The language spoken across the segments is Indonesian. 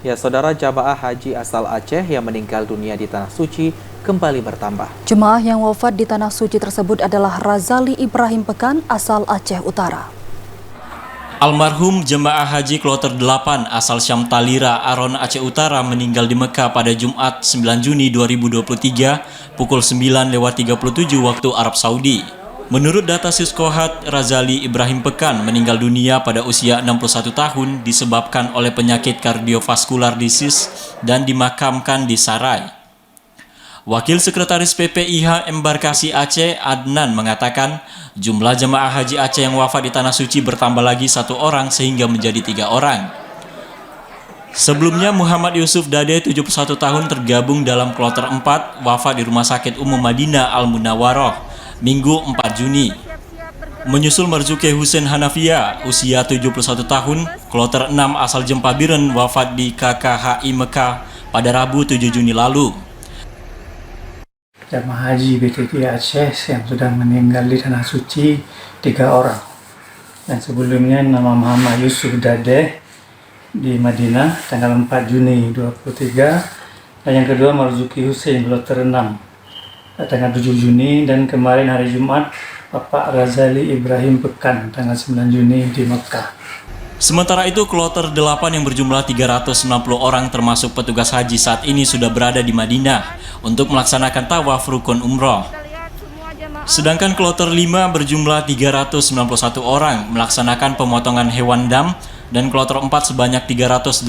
Ya, saudara, jamaah haji asal Aceh yang meninggal dunia di Tanah Suci kembali bertambah. Jemaah yang wafat di Tanah Suci tersebut adalah Razali Ibrahim Pekan asal Aceh Utara. Almarhum jemaah haji kloter 8 asal Syam Talira, Aron, Aceh Utara meninggal di Mekah pada Jumat 9 Juni 2023 pukul 9:37 waktu Arab Saudi. Menurut data Siskohat, Razali Ibrahim Pekan meninggal dunia pada usia 61 tahun disebabkan oleh penyakit kardiovaskular disease dan dimakamkan di Sarai. Wakil Sekretaris PPIH Embarkasi Aceh, Adnan, mengatakan jumlah jemaah haji Aceh yang wafat di Tanah Suci bertambah lagi 1 orang sehingga menjadi 3 orang. Sebelumnya Muhammad Yusuf Dade, 71 tahun, tergabung dalam kloter 4, wafat di Rumah Sakit Umum Madinah Al-Munawaroh, Minggu 4 Juni. Menyusul Marzuki Hussein Hanafia, usia 71 tahun, kloter 6 asal Jempabiren, wafat di KKHI Mekah pada Rabu 7 Juni lalu. Jamaah haji BTT Aceh yang sudah meninggal di Tanah Suci 3 orang. Dan sebelumnya nama Muhammad Yusuf Dade di Madinah tanggal 4 Juni 2023. Dan yang kedua Marzuki Hussein kloter 6 tanggal 7 Juni, dan kemarin hari Jumat Bapak Razali Ibrahim Pekan tanggal 9 Juni di Mekah. Sementara itu, kloter 8 yang berjumlah 360 orang termasuk petugas haji saat ini sudah berada di Madinah untuk melaksanakan tawaf rukun umroh. Sedangkan kloter 5 berjumlah 391 orang melaksanakan pemotongan hewan dam, dan kloter 4 sebanyak 388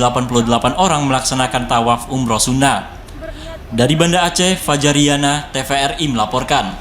orang melaksanakan tawaf umroh sunnah. Dari Banda Aceh, Fajariana, TVRI melaporkan.